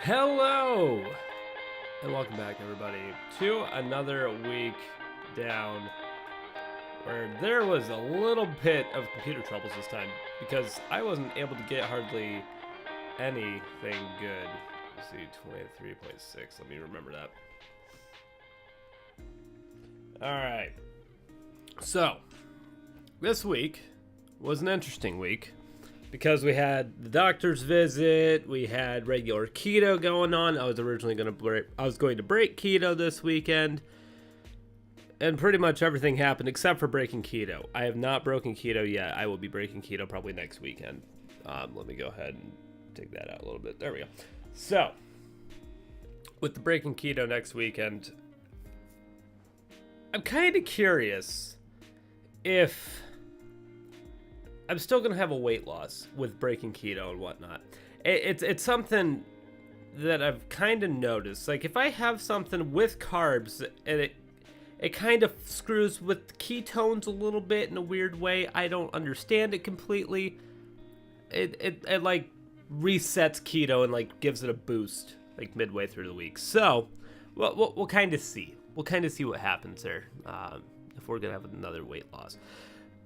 Hello, and welcome back, everybody, to another week down where there was a little bit of computer troubles this time because I wasn't able to get hardly anything good. Let's see, 23.6. Let me remember that. Alright. So, this week was an interesting week because we had the doctor's visit, we had regular keto going on. I was going to break keto this weekend, and pretty much everything happened except for breaking keto. I have not broken keto yet. I will be breaking keto probably next weekend. Let me go ahead and take that out a little bit. There we go. So, with the breaking keto next weekend, I'm kind of curious if I'm still going to have a weight loss with breaking keto and whatnot. It's something that I've kind of noticed. Like, if I have something with carbs and it kind of screws with ketones a little bit in a weird way, I don't understand it completely. It like resets keto and like gives it a boost like midway through the week. So we'll kind of see. We'll kind of see what happens there if we're going to have another weight loss.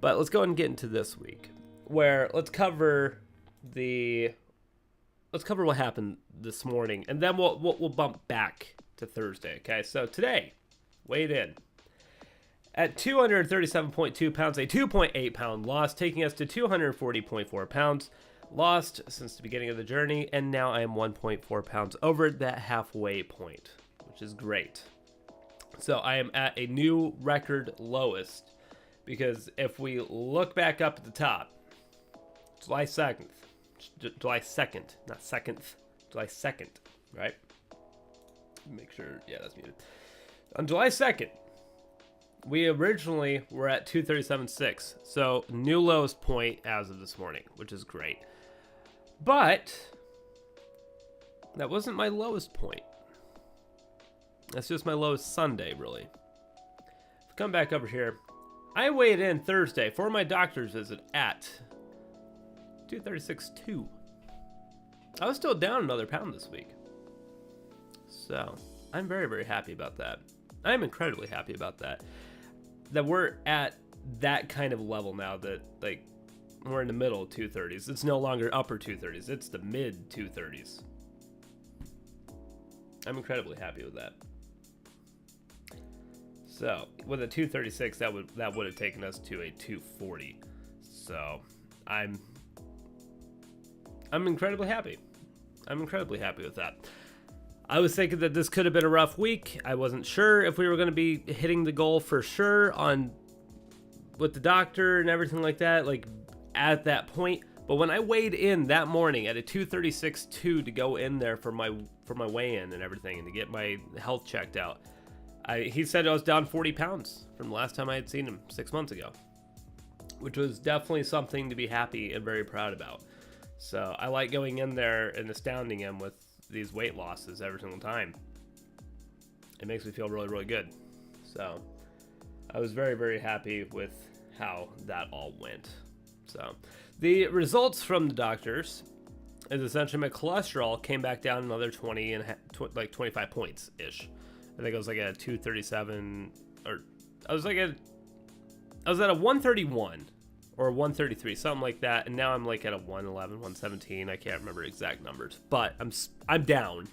But let's go ahead and get into this week, where let's cover what happened this morning, and then we'll bump back to Thursday. Okay, so today, weighed in at 237.2 pounds, a 2.8 pound loss, taking us to 240.4 pounds lost since the beginning of the journey, and now I am 1.4 pounds over that halfway point, which is great. So I am at a new record lowest. Because if we look back up at the top, July 2nd, not 2nd, July 2nd, right? Make sure, yeah, that's muted. On July 2nd, we originally were at 237.6, so new lowest point as of this morning, which is great. But that wasn't my lowest point. That's just my lowest Sunday, really. If we come back over here, I weighed in Thursday for my doctor's visit at 236.2. I was still down another pound this week. So, I'm very, very happy about that. I'm incredibly happy about that. That we're at that kind of level now that, like, we're in the middle of 230s. It's no longer upper 230s. It's the mid 230s. I'm incredibly happy with that. So with a 236, that would have taken us to a 240. So I'm incredibly happy. I'm incredibly happy with that. I was thinking that this could have been a rough week. I wasn't sure if we were going to be hitting the goal for sure with the doctor and everything like that, like at that point. But when I weighed in that morning at a 236.2 to go in there for my weigh-in and everything and to get my health checked out, he said I was down 40 pounds from the last time I had seen him 6 months ago, which was definitely something to be happy and very proud about. So I like going in there and astounding him with these weight losses every single time. It makes me feel really, really good. So I was very, very happy with how that all went. So the results from the doctors is essentially my cholesterol came back down another 20 and like 25 points ish. I think I was like at a 237, or I was at a 131 or a 133, something like that, and now I'm like at a 111, 117. I can't remember exact numbers, but I'm down.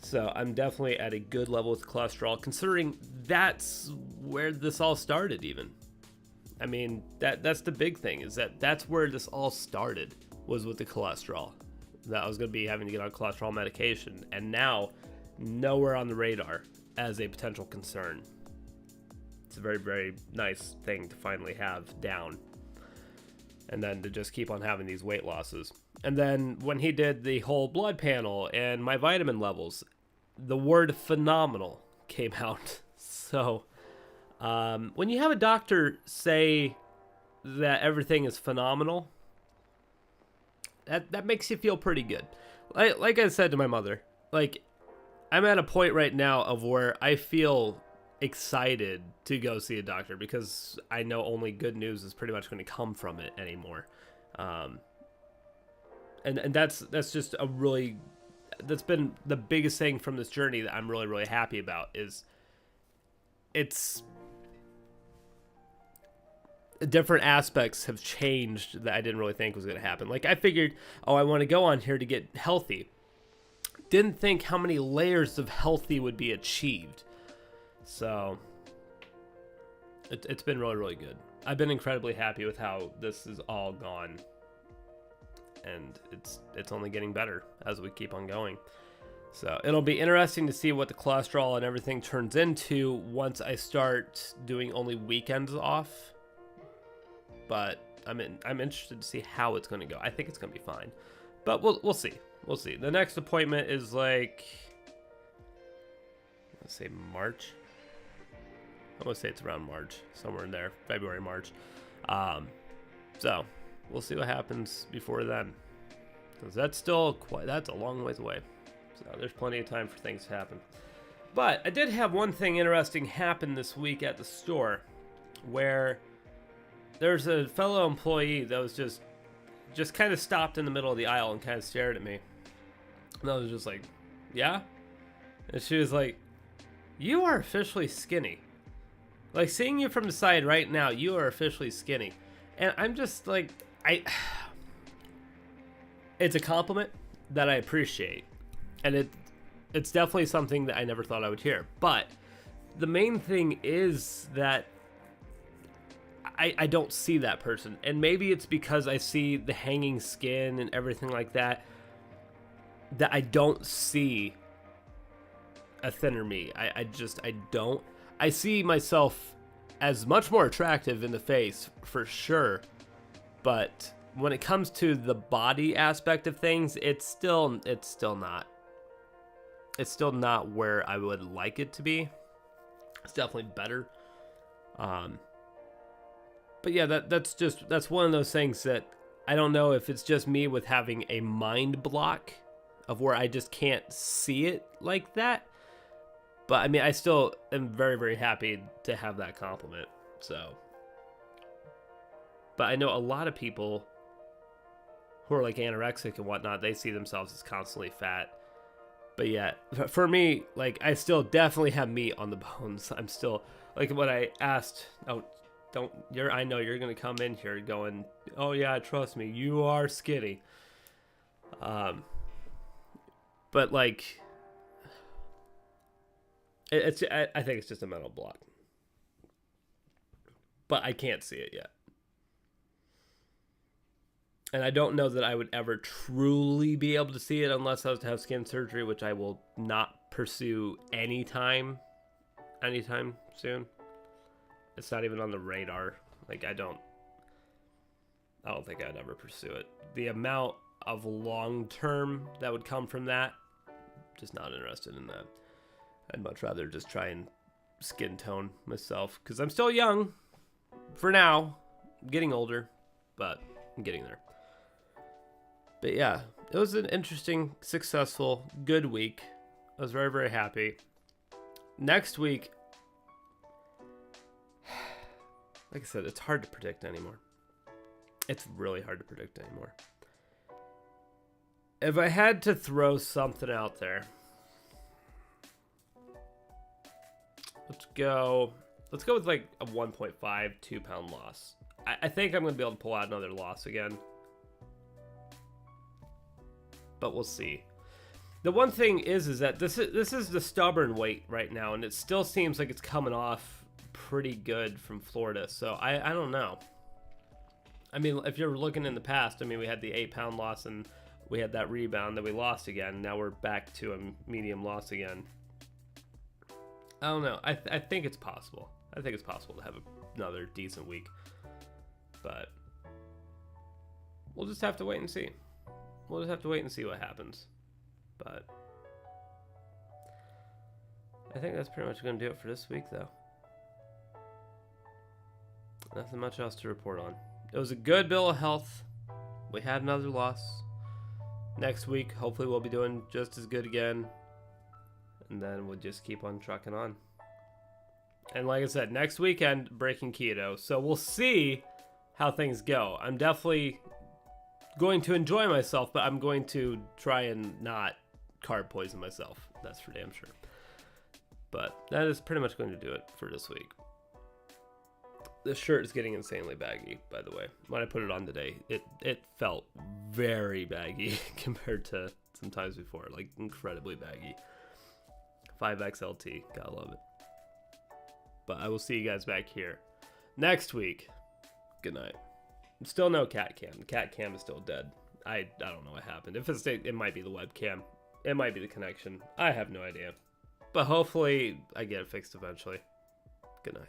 So I'm definitely at a good level with cholesterol, considering that's where this all started. Even, I mean, that's the big thing, is that's where this all started, was with the cholesterol. That I was going to be having to get on cholesterol medication, and now nowhere on the radar as a potential concern. It's a very, very nice thing to finally have down, and then to just keep on having these weight losses. And then when he did the whole blood panel and my vitamin levels, the word phenomenal came out. So when you have a doctor say that everything is phenomenal, that makes you feel pretty good. Like I said to my mother, like, I'm at a point right now of where I feel excited to go see a doctor because I know only good news is pretty much going to come from it anymore. And that's just a really that's been the biggest thing from this journey that I'm really, really happy about is it's different aspects have changed that I didn't really think was going to happen. Like I figured, oh, I want to go on here to get healthy. Didn't think how many layers of healthy would be achieved. So it's been really, really good. I've been incredibly happy with how this is all gone. And it's only getting better as we keep on going. So it'll be interesting to see what the cholesterol and everything turns into once I start doing only weekends off. But I'm interested to see how it's going to go. I think it's going to be fine. But we'll see. We'll see. The next appointment is like, let's say March. I want to say it's around March, somewhere in there, February, March. So we'll see what happens before then, because that's a long ways away. So there's plenty of time for things to happen. But I did have one thing interesting happen this week at the store, where there's a fellow employee that was just kind of stopped in the middle of the aisle and kind of stared at me. And I was just like, yeah? And she was like, you are officially skinny. Like, seeing you from the side right now, you are officially skinny. And I'm just like, it's a compliment that I appreciate. And it's definitely something that I never thought I would hear. But the main thing is that I don't see that person. And maybe it's because I see the hanging skin and everything like that I don't see a thinner me. I don't. I see myself as much more attractive in the face, for sure. But when it comes to the body aspect of things, it's still not. It's still not where I would like it to be. It's definitely better. But yeah, that's one of those things that I don't know if it's just me with having a mind block of where I just can't see it like that. But I mean, I still am very, very happy to have that compliment. So, but I know a lot of people who are like anorexic and whatnot, they see themselves as constantly fat. But yeah, for me, like, I still definitely have meat on the bones. I'm still, like, when I asked, I know you're going to come in here going, oh yeah, trust me, you are skinny. But like, I think it's just a mental block. But I can't see it yet. And I don't know that I would ever truly be able to see it unless I was to have skin surgery, which I will not pursue anytime soon. It's not even on the radar. Like, I don't think I'd ever pursue it. The amount of long-term that would come from that, just not interested in that. I'd much rather just try and skin tone myself, because I'm still young for now. I'm getting older, but I'm getting there. But yeah, it was an interesting, successful, good week. I was very, very happy. Next week, like I said, it's hard to predict anymore. It's really hard to predict anymore. If I had to throw something out there, let's go with like a 1.5, 2 pound loss. I think I'm going to be able to pull out another loss again. But we'll see. The one thing is that this is the stubborn weight right now, and it still seems like it's coming off pretty good from Florida. So I don't know. I mean, if you're looking in the past, I mean, we had the 8 pound loss and we had that rebound that we lost again. Now we're back to a medium loss again. I don't know. I think it's possible. I think it's possible to have another decent week. But we'll just have to wait and see. We'll just have to wait and see what happens. But I think that's pretty much going to do it for this week, though. Nothing much else to report on. It was a good bill of health. We had another loss. Next week, hopefully we'll be doing just as good again. And then we'll just keep on trucking on. And like I said, next weekend, breaking keto. So we'll see how things go. I'm definitely going to enjoy myself, but I'm going to try and not carb poison myself. That's for damn sure. But that is pretty much going to do it for this week. This shirt is getting insanely baggy, by the way. When I put it on today, it felt very baggy compared to some times before. Like, incredibly baggy. 5XLT. Gotta love it. But I will see you guys back here next week. Good night. Still no cat cam. The cat cam is still dead. I don't know what happened. If it might be the webcam. It might be the connection. I have no idea. But hopefully I get it fixed eventually. Good night.